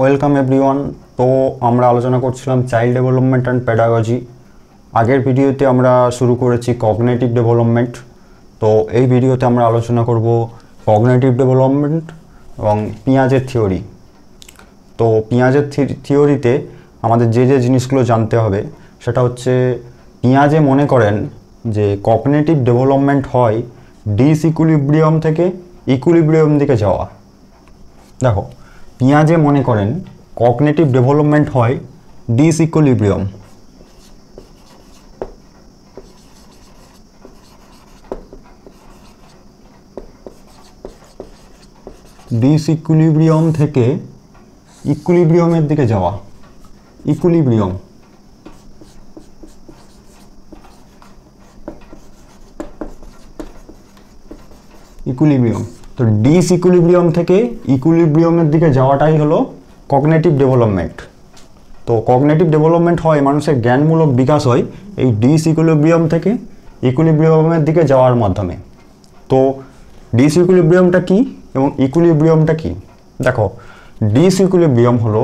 Welcome everyone. তো আমরা আলোচনা করছিলাম চাইল্ড ডেভেলপমেন্ট অ্যান্ড পেডাগজি। আগের ভিডিওতে আমরা শুরু করেছি কগনিটিভ ডেভেলপমেন্ট। তো এই ভিডিওতে আমরা আলোচনা করব কগনিটিভ ডেভেলপমেন্ট এবং পিঁয়াজের থিওরি। তো পিঁয়াজের থিওরিতে আমাদের যে জিনিসগুলো জানতে হবে সেটা হচ্ছে, পিঁয়াজে মনে করেন যে কগনিটিভ ডেভেলপমেন্ট হয় ডিসইকুইলিব্রিয়াম থেকে ইকুইলিব্রিয়াম দিকে যাওয়া। দেখো, পিঁয়াজে মনে করেন কগনিটিভ ডেভেলপমেন্ট হয় ডিসইকুইলিব্রিয়াম থেকে ইকুইলিব্রিয়ামের দিকে যাওয়া। ইকুইলিব্রিয়াম তো ডিসইকুইলিব্রিয়াম থেকে ইকুইলিব্রিয়ামের দিকে যাওয়াটাই হলো কগনিটিভ ডেভেলপমেন্ট। তো কগনিটিভ ডেভেলপমেন্ট হয়, মানুষের জ্ঞানমূলক বিকাশ হয় এই ডিসইকুইলিব্রিয়াম থেকে ইকুইলিব্রিয়ামের দিকে যাওয়ার মাধ্যমে। তো ডিসইকুইলিব্রিয়ামটা কি এবং ইকুইলিব্রিয়ামটা কি? দেখো, ডিসইকুইলিব্রিয়াম হলো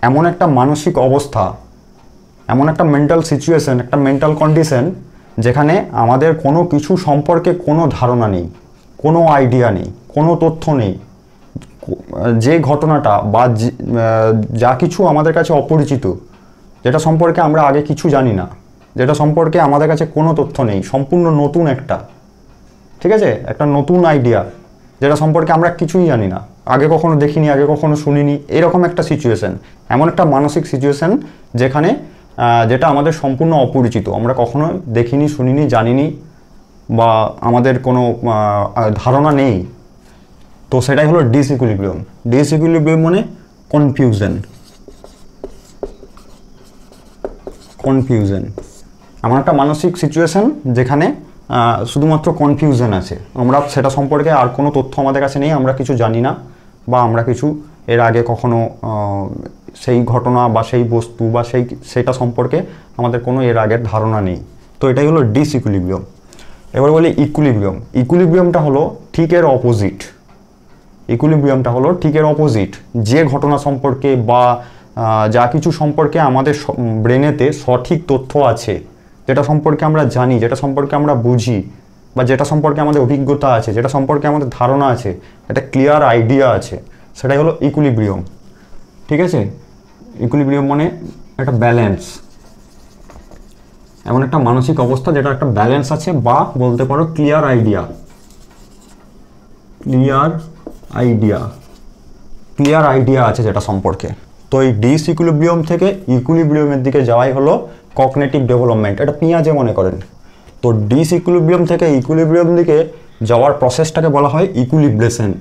এমন একটা মানসিক অবস্থা, এমন একটা মেন্টাল সিচুয়েশন, একটা মেন্টাল কন্ডিশন যেখানে আমাদের কোনো কিছু সম্পর্কে কোনো ধারণা নেই, কোনো আইডিয়া নেই, কোনো তথ্য নেই। যে ঘটনাটা বা যা কিছু আমাদের কাছে অপরিচিত, যেটা সম্পর্কে আমরা আগে কিছু জানি না, যেটা সম্পর্কে আমাদের কাছে কোনো তথ্য নেই, সম্পূর্ণ নতুন একটা, ঠিক আছে, একটা নতুন আইডিয়া, যেটা সম্পর্কে আমরা কিছুই জানি না, আগে কখনো দেখিনি, আগে কখনো শুনিনি, এরকম একটা সিচুয়েশন, এমন একটা মানসিক সিচুয়েশন যেখানে যেটা আমাদের সম্পূর্ণ অপরিচিত, আমরা কখনো দেখিনি, শুনিনি, জানিনি বা আমাদের কোনো ধারণা নেই। তো সেটাই হলো ডিসইকুইলিব্রিয়াম। ডিসইকুইলিব্রিয়াম মানে কনফিউশন, এমন একটা মানসিক সিচুয়েশন যেখানে শুধুমাত্র কনফিউশন আছে, আমরা সেটা সম্পর্কে আর কোনো তথ্য আমাদের কাছে নেই, আমরা কিছু জানি না বা আমরা কিছু এর আগে কখনো সেই ঘটনা বা সেই বস্তু বা সেটা সম্পর্কে আমাদের কোনো এর আগের ধারণা নেই। তো এটাই হলো ডিসইকুইলিব্রিয়াম। এবার বলি ইকুইলিব্রিয়াম। ইকুইলিব্রিয়ামটা হলো ঠিক এর অপোজিট। ইকুইলিব্রিয়ামটা হলো ঠিক এর অপোজিট। যে ঘটনা সম্পর্কে বা যা কিছু সম্পর্কে আমাদের ব্রেনেতে সঠিক তথ্য আছে, যেটা সম্পর্কে আমরা জানি, যেটা সম্পর্কে আমরা বুঝি বা যেটা সম্পর্কে আমাদের অভিজ্ঞতা আছে, যেটা সম্পর্কে আমাদের ধারণা আছে, একটা ক্লিয়ার আইডিয়া আছে, সেটাই হলো ইকুইলিব্রিয়াম। ঠিক আছে? ইকুইলিব্রিয়াম মানে একটা ব্যালেন্স, এমন একটা মানসিক অবস্থা যেটা একটা ব্যালেন্স আছে, বা বলতে পারো ক্লিয়ার আইডিয়া আছে যেটা সম্পর্কে। তো এই ডিসইকুইলিব্রিয়াম থেকে ইকুইলিব্রিয়ামের দিকে যাওয়াই হলো কগনিটিভ ডেভেলপমেন্ট। এটা পিঁয়াজে মনে করেন। তো ডিসইকুইলিব্রিয়াম থেকে ইকুইলিব্রিয়াম দিকে যাওয়ার প্রসেসটাকে বলা হয় ইকুইলিব্রেশন।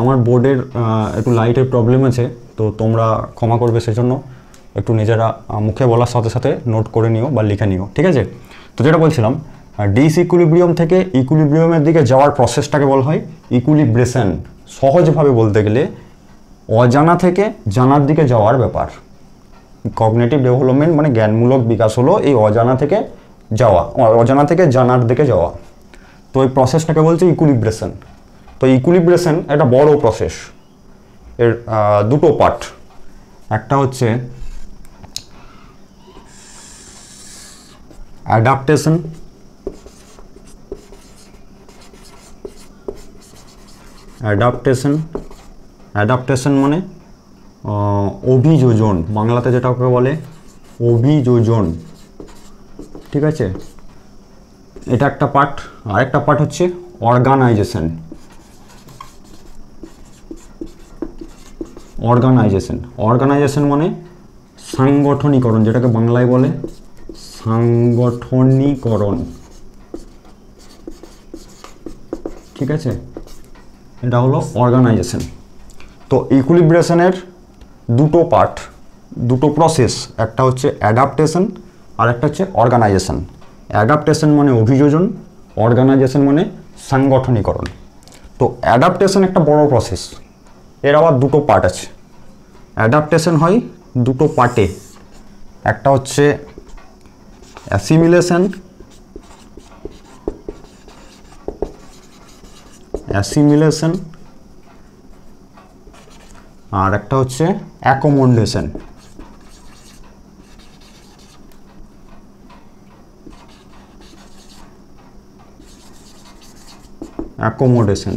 আমার বোর্ডের একটু লাইটের প্রবলেম আছে, তো তোমরা ক্ষমা করবে, সেজন্য একটু নিজেরা মুখে বলার সাথে সাথে নোট করে নিও বা লিখে নিও, ঠিক আছে? তো যেটা বলছিলাম, ডিসইকুইলিব্রিয়াম থেকে ইকুইলিব্রিয়ামের দিকে যাওয়ার প্রসেসটাকে বলা হয় ইকুইলিব্রেশন। সহজভাবে বলতে গেলে অজানা থেকে জানার দিকে যাওয়ার ব্যাপার। কগনিটিভ ডেভেলপমেন্ট মানে জ্ঞানমূলক বিকাশ হলো এই অজানা থেকে জানার দিকে যাওয়া। তো এই প্রসেসটাকে বলছে ইকুইলিব্রেশন। তো ইকুইলিব্রেশন একটা বড় প্রসেস, এর দুটো পার্ট। একটা হচ্ছে অ্যাডাপ্টেশন, মানে অভিযোজন, বাংলাতে যেটাকে বলে অভিযোজন, ঠিক আছে? এটা একটা পার্ট। আরেকটা পার্ট হচ্ছে অর্গানাইজেশন মানে সাংগঠনিকরণ, যেটাকে বাংলায় বলে সাংগঠনিকরণ, ঠিক আছে? এটা হলো অর্গানাইজেশন। তো ইকুইলিব্রেশনের দুটো পার্ট, দুটো প্রসেস, একটা হচ্ছে অ্যাডাপ্টেশন আর একটা হচ্ছে অর্গানাইজেশন। অ্যাডাপ্টেশন মানে অভিযোজন, অর্গানাইজেশন মানে সাংগঠনিকরণ। তো অ্যাডাপ্টেশন একটা বড় প্রসেস, এর আবার দুটো পার্ট আছে। অ্যাডাপ্টেশন হয় দুটো পার্টে, একটা হচ্ছে অ্যাসিমিলেশন অ্যাসিমিলেশন, আর একটা হচ্ছে অ্যাকোমোডেশন। অ্যাকোমোডেশন,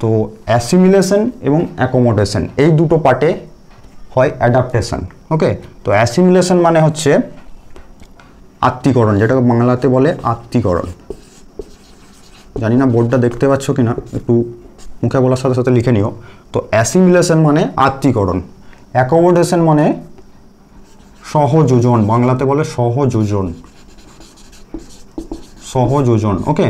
তো অ্যাসিমিলেশন এবং অ্যাকোমোডেশন এই দুটো পার্টে হয় অ্যাডাপ্টেশন। ওকে, তো অ্যাসিমিলেশন মানে হচ্ছে আত্মীকরণ, যেটাকে বাংলাতে বলে আত্মীকরণ। জানি না বোর্ডটা দেখতে পাচ্ছ কি না, একটু মুখে বলার সাথে সাথে লিখে নিও। তো অ্যাসিমিলেশন মানে আত্মীকরণ, অ্যাকোমোডেশন মানে সহযোজন, বাংলাতে বলে সহযোজন, সহযোজন। ওকে,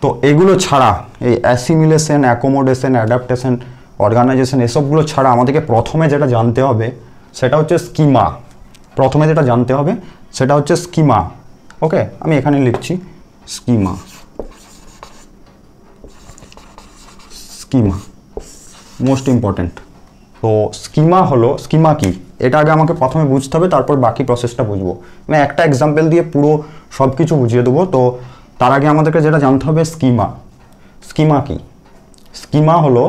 তো এগুলো ছাড়া এই অ্যাসিমিলেশন, অ্যাকোমোডেশন, অ্যাডাপ্টেশন, অর্গানাইজেশন এসবগুলো ছাড়া আমাদেরকে প্রথমে যেটা জানতে হবে সেটা হচ্ছে স্কিমা। প্রথমে যেটা জানতে হবে সেটা হচ্ছে স্কিমা। ওকে, আমি এখানে লিখছি স্কিমা। Schema most important. তো স্কিমা হলো, স্কিমা কি এটা আগে আমাকে প্রথমে বুঝতে হবে, তারপর বাকি প্রসেসটা বুঝবো। আমি একটা এক্সাম্পল দিয়ে পুরো সব কিছু বুঝিয়ে দেবো। তো তার আগে আমাদেরকে যেটা জানতে হবে স্কিমা। স্কিমা কি? স্কিমা হলো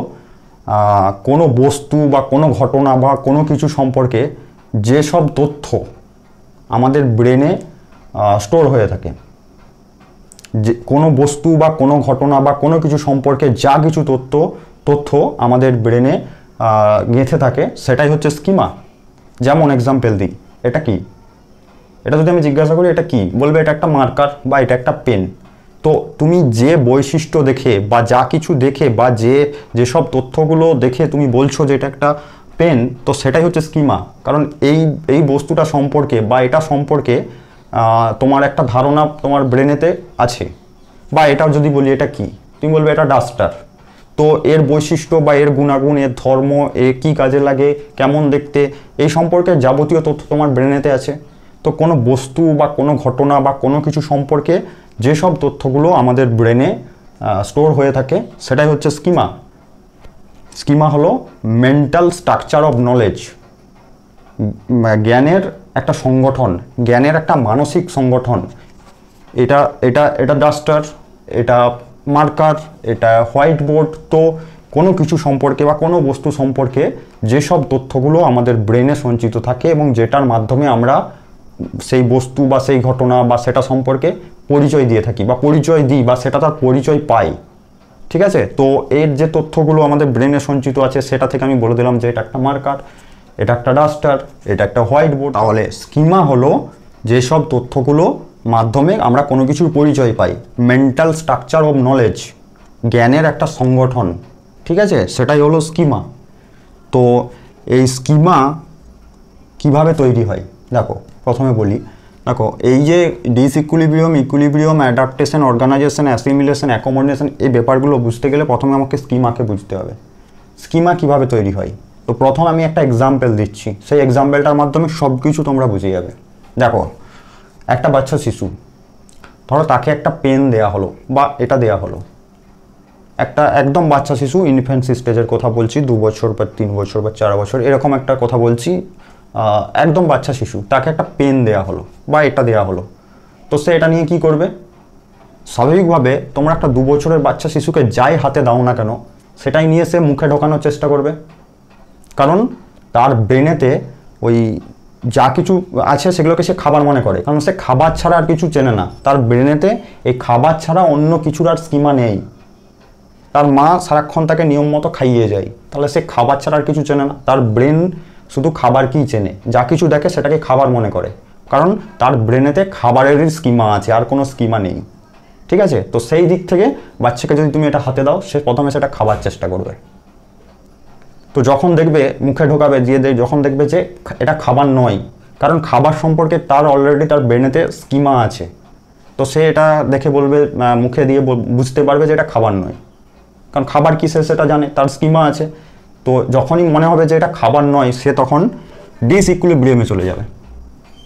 কোনো বস্তু বা কোনো ঘটনা বা কোনো কিছু সম্পর্কে যেসব তথ্য আমাদের ব্রেনে স্টোর হয়ে থাকে, যে কোনো বস্তু বা কোনো ঘটনা বা কোনো কিছু সম্পর্কে যা কিছু তথ্য আমাদের ব্রেনে গেঁথে থাকে সেটাই হচ্ছে স্কিমা। যেমন এক্সাম্পল দিই, এটা কি? এটা যদি আমি জিজ্ঞাসা করি এটা কি, বলবে এটা একটা মার্কার বা এটা একটা পেন। তো তুমি যে বৈশিষ্ট্য দেখে বা যা কিছু দেখে বা যেসব তথ্যগুলো দেখে তুমি বলছো যে এটা একটা পেন, তো সেটাই হচ্ছে স্কিমা। কারণ এই বস্তুটা সম্পর্কে বা এটা সম্পর্কে তোমার একটা ধারণা তোমার ব্রেনেতে আছে। বা এটাও যদি বলি এটা কি, তুমি বলবে এটা ডাস্টার। তো এর বৈশিষ্ট্য বা এর গুণাগুণ, এর ধর্ম, এ কী কাজে লাগে, কেমন দেখতে, এই সম্পর্কে যাবতীয় তথ্য তোমার ব্রেনেতে আছে। তো কোনো বস্তু বা কোনো ঘটনা বা কোনো কিছু সম্পর্কে যেসব তথ্যগুলো আমাদের ব্রেনে স্টোর হয়ে থাকে সেটাই হচ্ছে স্কিমা। স্কিমা হলো মেন্টাল স্ট্রাকচার অফ নলেজ, জ্ঞানের একটা সংগঠন, জ্ঞানের একটা মানসিক সংগঠন। এটা এটা এটা ডাস্টার, এটা মার্কার, এটা হোয়াইট বোর্ড। তো কোনো কিছু সম্পর্কে বা কোনো বস্তু সম্পর্কে যেসব তথ্যগুলো আমাদের ব্রেনে সঞ্চিত থাকে এবং যেটার মাধ্যমে আমরা সেই বস্তু বা সেই ঘটনা বা সেটা সম্পর্কে পরিচয় দিয়ে থাকি বা পরিচয় দিই বা সেটা তার পরিচয় পাই। ঠিক আছে, তো এর যে তথ্যগুলো আমাদের ব্রেনে সঞ্চিত আছে সেটা থেকে আমি বলে দিলাম যে এটা একটা মার্কার, এটা একটা ডাস্টার, এটা একটা হোয়াইট বোর্ড। তাহলে স্কিমা হলো যেসব তথ্যগুলো মাধ্যমে আমরা কোনো কিছুর পরিচয় পাই, মেন্টাল স্ট্রাকচার অফ নলেজ, জ্ঞানের একটা সংগঠন। ঠিক আছে, সেটাই হলো স্কিমা। তো এই স্কিমা কিভাবে তৈরি হয় দেখো, প্রথমে বলি। দেখো, এই যে disequilibrium, equilibrium, adaptation, organization, assimilation, accommodation, এই ব্যাপারগুলো বুঝতে গেলে প্রথমে আমাকে স্কিমাকে বুঝতে হবে। স্কিমা কিভাবে তৈরি হয়, তো প্রথম আমি একটা এক্সাম্পল দিচ্ছি, সেই এক্সাম্পলটার মাধ্যমে সব কিছু তোমরা বুঝে যাবে। দেখো, একটা বাচ্চা শিশু, ধরো তাকে একটা পেন দেয়া হলো বা এটা দেয়া হলো। একটা একদম বাচ্চা শিশু, ইনফ্যান্সি স্টেজের কথা বলছি, 2 বছর বা 3 বছর বা 4 বছর এরকম একটা কথা বলছি। একদম বাচ্চা শিশু, তাকে একটা পেন দেয়া হলো বা এটা দেয়া হলো। তো সে এটা নিয়ে কি করবে? স্বাভাবিকভাবে তোমরা একটা 2 বছরের বাচ্চা শিশুকে যাই হাতে দাও না কেন, সেটাই নিয়ে সে মুখে ঢোকানোর চেষ্টা করবে। কারণ তার ব্রেনেতে ওই যা কিছু আছে সেগুলোকে সে খাবার মনে করে, কারণ সে খাবার ছাড়া আর কিছু চেনে না। তার ব্রেনেতে এই খাবার ছাড়া অন্য কিছুর আর স্কিমা নেই। তার মা সারাক্ষণ তাকে নিয়ম মতো খাইয়ে যায়, তাহলে সে খাবার ছাড়া আর কিছু চেনে না। তার ব্রেন শুধু খাবারকেই চেনে, যা কিছু দেখে সেটাকে খাবার মনে করে, কারণ তার ব্রেনেতে খাবারেরই স্কিমা আছে, আর কোনো স্কিমা নেই। ঠিক আছে, তো সেই দিক থেকে বাচ্চাকে যদি তুমি এটা হাতে দাও, সে প্রথমে সেটা খাবার চেষ্টা করবে। তো যখন দেখবে মুখে ঢোকাবে, যখন দেখবে যে এটা খাবার নয়, কারণ খাবার সম্পর্কে তার অলরেডি তার ব্রেনেতে স্কিমা আছে, তো সে এটা দেখে বলবে, মুখে দিয়ে বুঝতে পারবে যে এটা খাবার নয়, কারণ খাবার কি সে সেটা জানে, তার স্কিমা আছে। তো যখনই মনে হবে যে এটা খাবার নয়, সে তখন ডিসইকুইলিব্রিয়ামে চলে যাবে।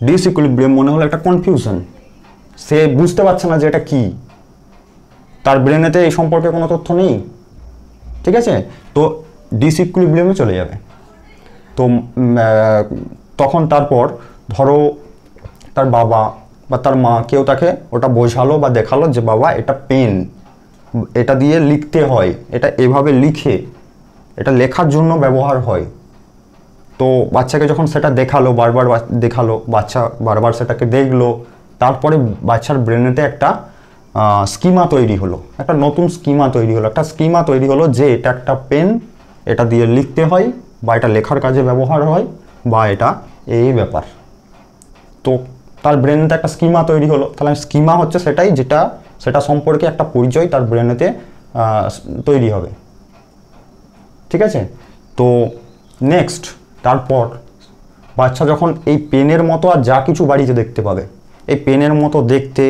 ডিসইকুইলিব্রিয়াম মনে হলো একটা কনফিউশন, সে বুঝতে পারছে না যে এটা কি, তার ব্রেনেতে এই সম্পর্কে কোনো তথ্য নেই। ঠিক আছে, তো ডিসইকুইলিব্রিয়ামে চলে যাবে। তো তখন তারপর ধরো তার বাবা বা তার মা কেউ তাকে ওটা বোঝালো বা দেখালো যে বাবা এটা পেন এটা দিয়ে লিখতে হয়, এটা এভাবে লিখে, এটা লেখার জন্য ব্যবহার হয়। তো বাচ্চাকে যখন সেটা দেখালো, বারবার দেখালো, বাচ্চা বারবার সেটাকে দেখলো, তারপরে বাচ্চার ব্রেনেতে একটা স্কিমা তৈরি হলো, একটা নতুন স্কিমা তৈরি হলো, একটা স্কিমা তৈরি হলো যে এটা একটা পেন, এটা দিয়ে লিখতে হয় বা এটা লেখার কাজে ব্যবহার হয় বা এটা এই ব্যাপার। তো তার ব্রেনেতে একটা স্কিমা তৈরি হলো। তাহলে স্কিমা হচ্ছে সেটাই, যেটা সেটা সম্পর্কে একটা পরিচয় তার ব্রেনেতে তৈরি হবে। ঠিক আছে? তো নেক্সট, তারপর বাচ্চা যখন এই পেনের মতো আর যা কিছু বাড়িতে দেখতে পাবে, এই পেনের মতো দেখতে,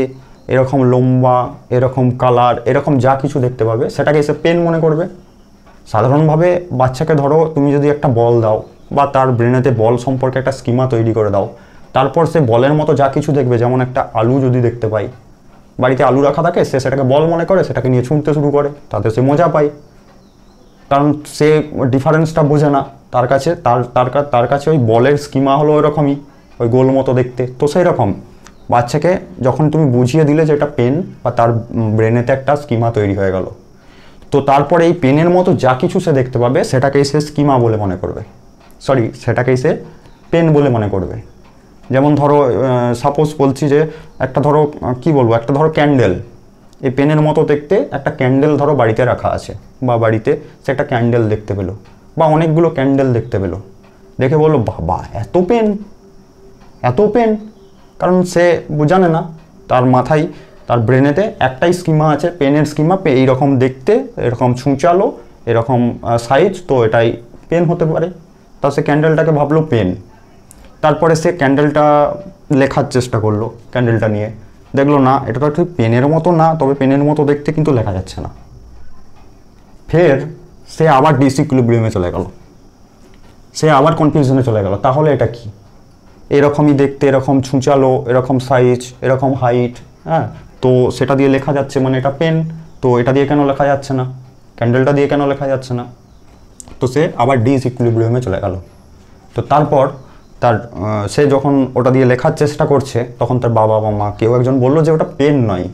এরকম লম্বা, এরকম কালার, এরকম যা কিছু দেখতে পাবে সেটাকে এসে পেন মনে করবে। সাধারণভাবে বাচ্চাকে ধরো তুমি যদি একটা বল দাও বা তার ব্রেনেতে বল সম্পর্কে একটা স্কিমা তৈরি করে দাও, তারপর সে বলের মতো যা কিছু দেখবে, যেমন একটা আলু যদি দেখতে পাই, বাড়িতে আলু রাখা থাকে, সে সেটাকে বল মনে করে, সেটাকে নিয়ে ছুঁড়তে শুরু করে, তাতে সে মজা পায়, কারণ সে ডিফারেন্সটা বোঝে না। তার কাছে তার কাছে ওই বলের স্কিমা হলো ওইরকমই, ওই গোল মতো দেখতে। তো সেই রকম বাচ্চাকে যখন তুমি বুঝিয়ে দিলে যে এটা পেন, বা তার ব্রেনেতে একটা স্কিমা তৈরি হয়ে গেল, তো তারপরে এই পেনের মতো যা কিছু সে দেখতে পাবে সেটাকেই সে স্কিমা বলে মনে করবে, সেটাকেই সে পেন বলে মনে করবে। যেমন ধরো সাপোজ বলছি যে একটা ধরো কি বলবো, একটা ধরো ক্যান্ডেল, এই পেনের মতো দেখতে একটা ক্যান্ডেল ধরো বাড়িতে রাখা আছে, বা বাড়িতে সে একটা ক্যান্ডেল দেখতে পেলো, বা অনেকগুলো ক্যান্ডেল দেখতে পেলো, দেখে বললো বাবা এত পেন, এত পেন। কারণ সে জানে না, তার মাথায়, তার ব্রেনেতে একটাই স্কিমা আছে, পেনের স্কিমা, এইরকম দেখতে, এরকম ছুঁচালো, এরকম সাইজ, তো এটাই পেন হতে পারে। তা সে ক্যান্ডেলটাকে ভাবলো পেন। তারপরে সে ক্যান্ডেলটা লেখার চেষ্টা করলো, ক্যান্ডেলটা নিয়ে দেখলো না, এটা তো ঠিক পেনের মতো না, তবে পেনের মতো দেখতে, কিন্তু লেখা যাচ্ছে না। ফের সে আবার ডিসইকুইলিব্রিয়ামে চলে গেল, সে আবার কনফিউশনে চলে গেল, তাহলে এটা কি, এরকমই দেখতে, এরকম ছুঁচালো, এরকম সাইজ, এরকম হাইট, হ্যাঁ, তো সেটা দিয়ে লেখা যাচ্ছে, মানে এটা পেন, তো এটা দিয়ে কেন লেখা যাচ্ছে না, ক্যান্ডেলটা দিয়ে কেন লেখা যাচ্ছে না? তো সে আবার ডিসইকুইলিব্রিয়ামে চলে গেল। তো তারপর সে যখন ওটা দিয়ে লেখার চেষ্টা করছে, তখন তার বাবা বা মা কেউ একজন বললো যে ওটা পেন নয়,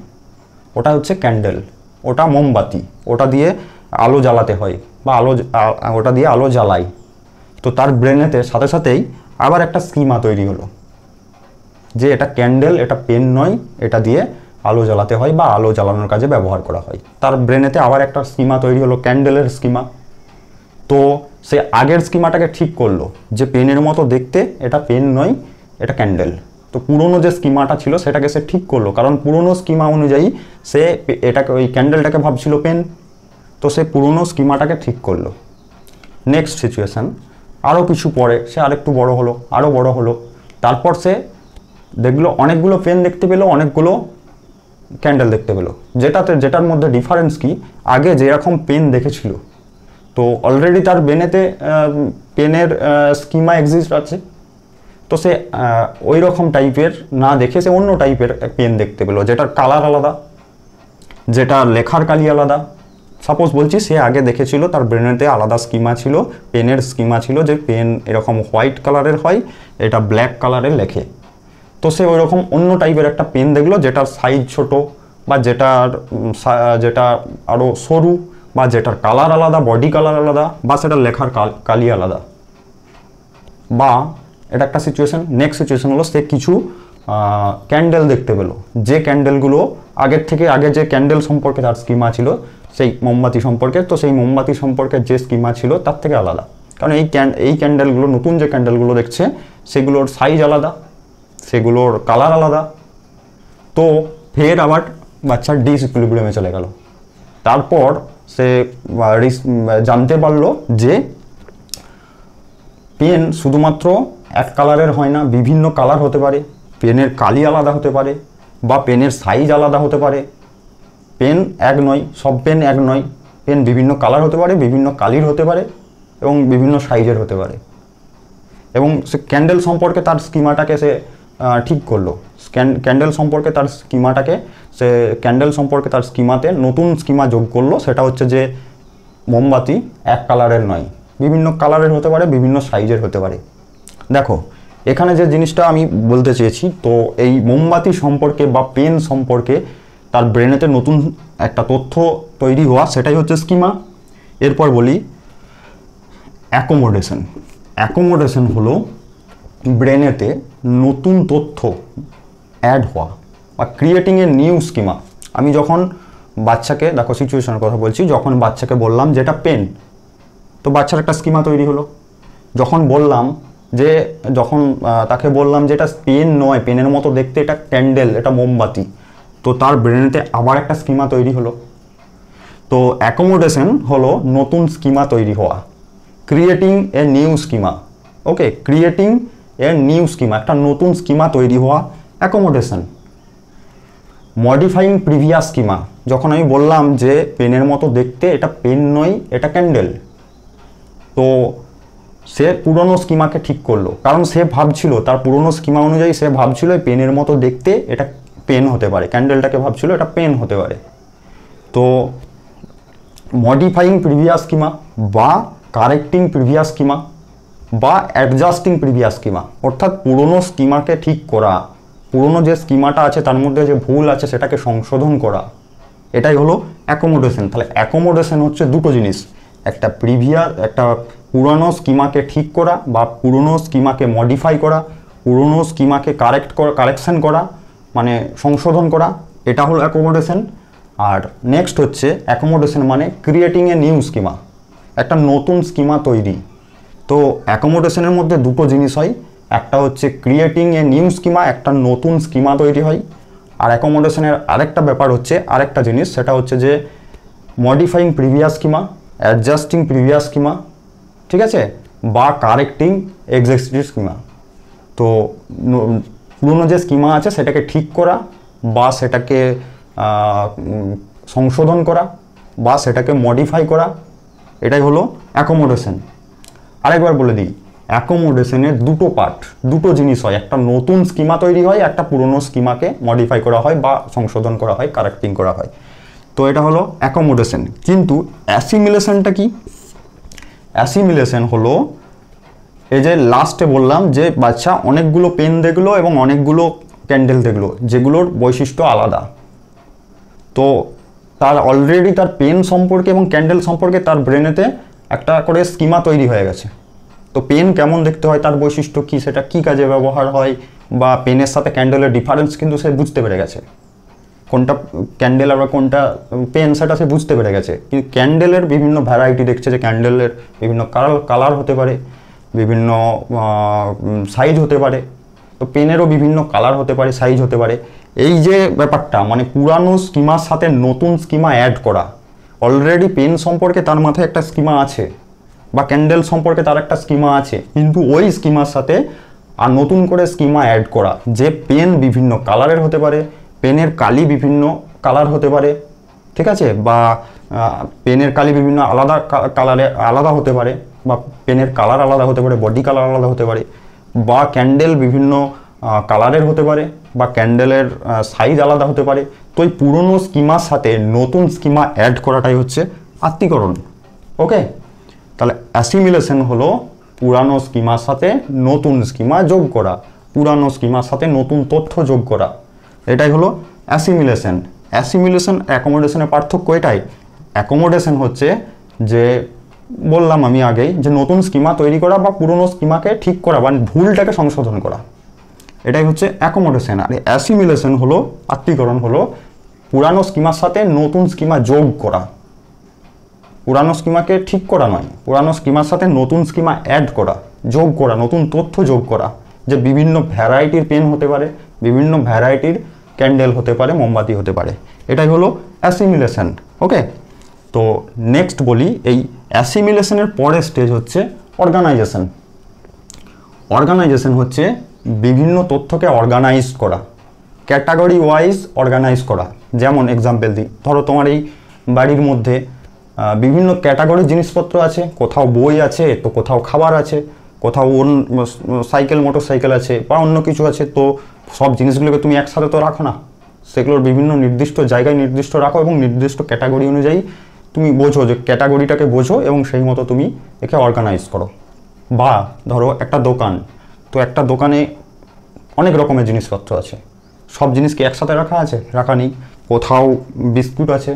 ওটা হচ্ছে ক্যান্ডেল, ওটা মোমবাতি, ওটা দিয়ে আলো জ্বালাতে হয়, বা ওটা দিয়ে আলো জ্বালাই। তো তার ব্রেনেতে সাথে সাথেই আবার একটা স্কিমা তৈরি হলো যে এটা ক্যান্ডেল, এটা পেন নয়, এটা দিয়ে আলো জ্বালাতে হয় বা আলো জ্বালানোর কাজে ব্যবহার করা হয়। তার ব্রেনেতে আবার একটা স্কিমা তৈরি হলো, ক্যান্ডেলের স্কিমা। তো সে আগের স্কিমাটাকে ঠিক করলো যে পেনের মতো দেখতে, এটা পেন নয়, এটা ক্যান্ডেল। তো পুরনো যে স্কিমাটা ছিল সেটাকে সে ঠিক করলো, কারণ পুরনো স্কিমা অনুযায়ী সে এটাকে, ওই ক্যান্ডেলটাকে ভাবছিল পেন। তো সে পুরনো স্কিমাটাকে ঠিক করলো। নেক্সট সিচুয়েশান, আরও কিছু পরে সে আরেকটু বড় হলো, আরও বড় হলো, তারপর সে দেখলো অনেকগুলো পেন দেখতে পেলো, অনেকগুলো ক্যান্ডেল দেখতে পেলো, যেটার মধ্যে ডিফারেন্স কি, আগে যেরকম পেন দেখেছিল, তো অলরেডি তার ব্রেনেতে পেনের স্কিমা এক্সিস্ট আছে, তো সে ওই রকম টাইপের না দেখে সে অন্য টাইপের পেন দেখতে পেলো, যেটার কালার আলাদা, যেটা লেখার কালি আলাদা। সাপোজ বলছি সে আগে দেখেছিল তার ব্রেনেতে আলাদা স্কিমা ছিল, পেনের স্কিমা ছিল যে পেন এরকম হোয়াইট কালারের হয়, এটা ব্ল্যাক কালারের লেখে। তো সে ওই রকম অন্য টাইপের একটা পেন দেখলো, যেটার সাইজ ছোট, বা যেটা আরও সরু, বা যেটার কালার আলাদা, বডি কালার আলাদা, বা সেটার লেখার কালি আলাদা। বা এটা একটা সিচুয়েশন। নেক্সট সিচুয়েশন হলো সে কিছু ক্যান্ডেল দেখতে পেলো, যে ক্যান্ডেলগুলো আগে যে ক্যান্ডেল সম্পর্কে তার স্কিমা ছিল, সেই মোমবাতি সম্পর্কে, তো সেই মোমবাতি সম্পর্কে যে স্কিমা ছিল তার থেকে আলাদা, কারণ এই ক্যান্ডেলগুলো, নতুন যে ক্যান্ডেলগুলো দেখছে সেগুলোর সাইজ আলাদা, সেগুলোর কালার আলাদা। তো ফের আবার বাচ্চার ডিসইকুইলিব্রিয়ামে চলে গেল। তারপর সে জানতে পারলো যে পেন শুধুমাত্র এক কালারের হয় না, বিভিন্ন কালার হতে পারে, পেনের কালি আলাদা হতে পারে, বা পেনের সাইজ আলাদা হতে পারে। পেন এক নয়, সব পেন এক নয়, পেন বিভিন্ন কালার হতে পারে, বিভিন্ন কালির হতে পারে, এবং বিভিন্ন সাইজের হতে পারে। এবং সে ক্যান্ডেল সম্পর্কে তার স্কিমাটাকে সে ঠিক করলো, ক্যান্ডেল সম্পর্কে তার স্কিমাতে নতুন স্কিমা যোগ করলো, সেটা হচ্ছে যে মোমবাতি এক কালারের নয়, বিভিন্ন কালারের হতে পারে, বিভিন্ন সাইজের হতে পারে। দেখো এখানে যে জিনিসটা আমি বলতে চেয়েছি, তো এই মোমবাতি সম্পর্কে বা পেন সম্পর্কে তার ব্রেনেতে নতুন একটা তথ্য তৈরি হওয়া, সেটাই হচ্ছে স্কিমা। এরপর বলি অ্যাকোমোডেশন। অ্যাকোমোডেশন হলো ব্রেনেতে নতুন তথ্য অ্যাড হওয়া বা ক্রিয়েটিং এ নিউ স্কিমা। আমি যখন বাচ্চাকে, দেখো সিচুয়েশনের কথা বলছি, যখন বাচ্চাকে বললাম যে এটা পেন, তো বাচ্চার একটা স্কিমা তৈরি হলো। যখন বললাম যে, যখন তাকে বললাম যে এটা পেন নয়, পেনের মতো দেখতে, এটা ক্যান্ডেল, এটা মোমবাতি, তো তার ব্রেনেতে আবার একটা স্কিমা তৈরি হলো। তো অ্যাকোমোডেশন হলো নতুন স্কিমা তৈরি হওয়া, creating a new schema. Okay, creating a new schema, একটা নতুন স্কিমা তৈরি হওয়া অ্যাকোমোডেশন। মডিফাইং প্রিভিয়াস স্কিমা, যখন আমি বললাম যে পেনের মতো দেখতে, এটা পেন নয়, এটা ক্যান্ডেল, তো সে পুরনো স্কিমাকে ঠিক করলো, কারণ সে ভাবছিল, তার পুরনো স্কিমা অনুযায়ী সে ভাবছিল পেনের মতো দেখতে এটা পেন হতে পারে, ক্যান্ডেলটাকে ভাবছিল এটা পেন হতে পারে। তো মডিফাইং প্রিভিয়াস স্কিমা বা কারেক্টিং প্রিভিয়াস স্কিমা বা অ্যাডজাস্টিং প্রিভিয়াস স্কিমা, অর্থাৎ পুরনো স্কিমাকে ঠিক করা, পুরনো যে স্কিমাটা আছে তার মধ্যে যে ভুল আছে সেটাকে সংশোধন করা, এটাই হলো অ্যাকোমোডেশন। তাহলে অ্যাকোমোডেশন হচ্ছে দুটো জিনিস, একটা একটা পুরনো স্কিমাকে ঠিক করা বা পুরনো স্কিমাকে মডিফাই করা, পুরনো স্কিমাকে কারেকশন করা মানে সংশোধন করা, এটা হলো অ্যাকোমোডেশন। আর নেক্সট হচ্ছে অ্যাকোমোডেশন মানে ক্রিয়েটিং এ নিউ স্কিমা, একটা নতুন স্কিমা তৈরি। তো অ্যাকোমোডেশনের মধ্যে দুটো জিনিস হয়, একটা হচ্ছে ক্রিয়েটিং এ নিউ স্কিমা, একটা নতুন স্কিমা তৈরি হয়। আর অ্যাকোমোডেশনের আরেকটা ব্যাপার হচ্ছে, আরেকটা জিনিস, সেটা হচ্ছে যে modifying previous schema, adjusting previous schema, ঠিক আছে, বা কারেক্টিং এক্সিস্টিং স্কিমা। তো পুরনো যে স্কিমা আছে সেটাকে ঠিক করা বা সেটাকে সংশোধন করা বা সেটাকে মডিফাই করা, এটাই হলো অ্যাকোমোডেশন। আরেকবার বলে দিই, অ্যাকোমোডেশনের দুটো পার্ট, দুটো জিনিস হয়, একটা নতুন স্কিমা তৈরি হয়, একটা পুরনো স্কিমাকে মডিফাই করা হয় বা সংশোধন করা হয়, কারেক্টিং করা হয়। তো এটা হলো অ্যাকোমোডেশন। কিন্তু অ্যাসিমিলেশনটা কি? অ্যাসিমিলেশন হলো এই যে লাস্টে বললাম যে বাচ্চা অনেকগুলো পেন দেখলো এবং অনেকগুলো ক্যান্ডেল দেখলো যেগুলোর বৈশিষ্ট্য আলাদা, তো তার অলরেডি তার পেন সম্পর্কে এবং ক্যান্ডেল সম্পর্কে তার ব্রেনেতে একটা করে স্কিমা তৈরি হয়ে গেছে। তো পেন কেমন দেখতে হয়, তার বৈশিষ্ট্য কী, সেটা কী কাজে ব্যবহার হয়, বা পেনের সাথে ক্যান্ডেলের ডিফারেন্স কিন্তু সে বুঝতে পেরে গেছে, কোনটা ক্যান্ডেল আর কোনটা পেন সেটা সে বুঝতে পেরে গেছে। কিন্তু ক্যান্ডেলের বিভিন্ন ভ্যারাইটি দেখছে, যে ক্যান্ডেলের বিভিন্ন কালার হতে পারে, বিভিন্ন সাইজ হতে পারে, তো পেনেরও বিভিন্ন কালার হতে পারে, সাইজ হতে পারে। এই যে ব্যাপারটা, মানে পুরানো স্কিমার সাথে নতুন স্কিমা অ্যাড করা, অলরেডি পেন সম্পর্কে তার মাথায় একটা স্কিমা আছে বা ক্যান্ডেল সম্পর্কে তার একটা স্কিমা আছে, কিন্তু ওই স্কিমার সাথে আর নতুন করে স্কিমা অ্যাড করা, যে পেন বিভিন্ন কালারের হতে পারে, পেনের কালি বিভিন্ন কালার হতে পারে, ঠিক আছে, বা পেনের কালি বিভিন্ন আলাদা কালারে আলাদা হতে পারে, বা পেনের কালার আলাদা হতে পারে, বডি কালার আলাদা হতে পারে, বা ক্যান্ডেল বিভিন্ন কালারের হতে পারে, বা ক্যান্ডেলের সাইজ আলাদা হতে পারে। তো এই পুরনো স্কিমার সাথে নতুন স্কিমা অ্যাড করাটাই হচ্ছে আত্মীকরণ। ওকে, তাহলে অ্যাসিমিলেশন হলো পুরানো স্কিমার সাথে নতুন স্কিমা যোগ করা, পুরানো স্কিমার সাথে নতুন তথ্য যোগ করা, এটাই হলো অ্যাসিমিলেশন। অ্যাসিমিলেশন অ্যাকোমোডেশনের পার্থক্য এটাই। অ্যাকোমোডেশন হচ্ছে যে বললাম আমি আগেই, যে নতুন স্কিমা তৈরি করা বা পুরনো স্কিমাকে ঠিক করা বা ভুলটাকে সংশোধন করা, এটাই হচ্ছে অ্যাকোমোডেশন। আর অ্যাসিমিলেশন হলো, আত্মীকরণ হলো পুরানো স্কিমার সাথে নতুন স্কিমা যোগ করা, পুরানো স্কিমাকে ঠিক করা নয়, পুরানো স্কিমার সাথে নতুন স্কিমা অ্যাড করা, যোগ করা, নতুন তথ্য যোগ করা, যে বিভিন্ন ভ্যারাইটির পেন হতে পারে, বিভিন্ন ভ্যারাইটির ক্যান্ডেল হতে পারে, মোমবাতি হতে পারে, এটাই হলো অ্যাসিমিলেশন। ওকে, তো নেক্সট বলি, এই অ্যাসিমিলেশনের পরের স্টেজ হচ্ছে অর্গানাইজেশন। অর্গানাইজেশন হচ্ছে বিভিন্ন তথ্যকে অর্গানাইজ করা, ক্যাটাগরি ওয়াইজ অর্গানাইজ করা। যেমন এক্সাম্পল দিই, ধরো তোমার এই বাড়ির মধ্যে বিভিন্ন ক্যাটাগরির জিনিসপত্র আছে, কোথাও বই আছে, তো কোথাও খাবার আছে, কোথাও সাইকেল মোটর সাইকেল আছে, বা অন্য কিছু আছে। তো সব জিনিসগুলোকে তুমি একসাথে তো রাখো না, সেগুলোর বিভিন্ন নির্দিষ্ট জায়গায় নির্দিষ্ট রাখো এবং নির্দিষ্ট ক্যাটাগরি অনুযায়ী তুমি বোঝো, যে ক্যাটাগরিটাকে বোঝো এবং সেই মতো তুমি একে অর্গানাইজ করো। বা ধরো একটা দোকান, তো একটা দোকানে অনেক রকমের জিনিসপত্র আছে, সব জিনিসকে একসাথে রাখা আছে, রাখা নেই, কোথাও বিস্কুট আছে,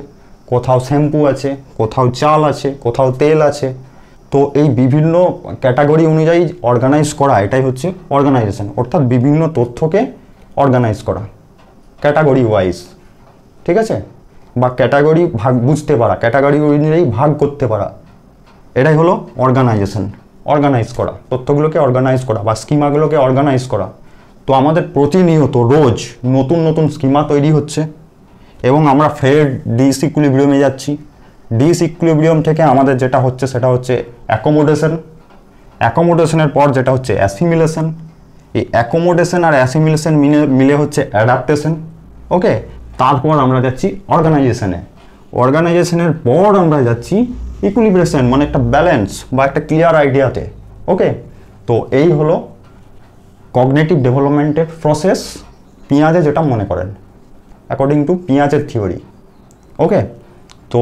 কোথাও শ্যাম্পু আছে, কোথাও চাল আছে, কোথাও তেল আছে। তো এই বিভিন্ন ক্যাটাগরি অনুযায়ী অর্গানাইজ করা, এটাই হচ্ছে অর্গানাইজেশন, অর্থাৎ বিভিন্ন তথ্যকে অর্গানাইজ করা ক্যাটাগরি ওয়াইজ, ঠিক আছে, বা ক্যাটাগরি ভাগ বুঝতে পারা, ক্যাটাগরি অনুযায়ী ভাগ করতে পারা, এটাই হলো অর্গানাইজেশন। অর্গানাইজ করা, তথ্যগুলোকে অর্গানাইজ করা বা স্কিমাগুলোকে অর্গানাইজ করা। তো আমাদের প্রতিনিয়ত রোজ নতুন নতুন স্কিমা তৈরি হচ্ছে এবং আমরা ফের ডিসইকুইলিব্রিয়ামে যাচ্ছি। ডিসইকুইলিব্রিয়াম থেকে আমাদের যেটা হচ্ছে সেটা হচ্ছে অ্যাকোমোডেশন। অ্যাকোমোডেশনের পর যেটা হচ্ছে অ্যাসিমিলেশন। এই অ্যাকোমোডেশন আর অ্যাসিমিলেশন মিলে হচ্ছে অ্যাডাপ্টেশন। ওকে, তারপর আমরা যাচ্ছি অর্গানাইজেশনে। অর্গানাইজেশনের পর আমরা যাচ্ছি ইকুইলিব্রেশন, মানে একটা ব্যালেন্স বা একটা ক্লিয়ার আইডিয়াতে। ওকে, তো এই হলো কগনিটিভ ডেভেলপমেন্টের প্রসেস পিঁয়াজে যেটা মনে করেন, অ্যাকর্ডিং টু পিঁয়াজের থিওরি। ওকে, তো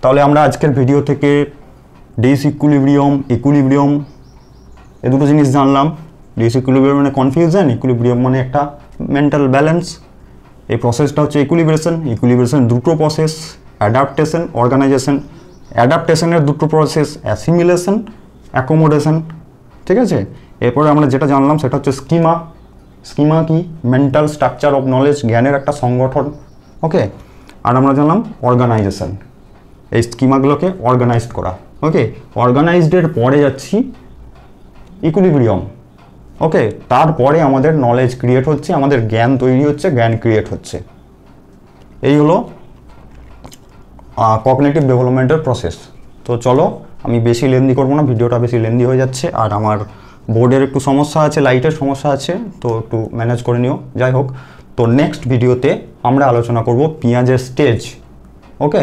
তাহলে আমরা আজকের ভিডিও থেকে ডিসইকুইলিব্রিয়াম, ইকুইলিব্রিয়াম এ দুটো জিনিস জানলাম। ডিসইকুইলিব্রিয়াম মানে কনফিউশন, ইকুইলিব্রিয়াম মানে একটা মেন্টাল ব্যালেন্স। এই প্রসেসটা হচ্ছে ইকুইলিব্রেশন। ইকুইলিব্রেশন দুটো প্রসেস, অ্যাডাপ্টেশন, অর্গানাইজেশন। অ্যাডাপ্টেশনের দুটো প্রসেস, অ্যাসিমিলেশন, অ্যাকোমোডেশন, ঠিক আছে। এরপরে আমরা যেটা জানলাম সেটা হচ্ছে স্কিমা। স্কিমা কি? মেন্টাল স্ট্রাকচার অফ নলেজ, জ্ঞানের একটা সংগঠন। ওকে, আর আমরা জানলাম অর্গানাইজেশন, এই স্কিমাগুলোকে অর্গানাইজড করা। ওকে, অর্গানাইজডের পরে যাচ্ছি ইকুইলিব্রিয়াম। ওকে, তারপরে আমাদের নলেজ ক্রিয়েট হচ্ছে, আমাদের জ্ঞান তৈরি হচ্ছে, জ্ঞান ক্রিয়েট হচ্ছে। এই হলো কগনিটিভ ডেভেলপমেন্টের প্রসেস। তো চলো, আমি বেশি লেন্দি করবো না, ভিডিওটা বেশি লেন্দি হয়ে যাচ্ছে, আর আমার বোর্ডের একটু সমস্যা আছে, লাইটের সমস্যা আছে, তো একটু ম্যানেজ করে নিও। যাই হোক, তো নেক্সট ভিডিওতে আমরা আলোচনা করব পেঁয়াজের স্টেজ। ওকে,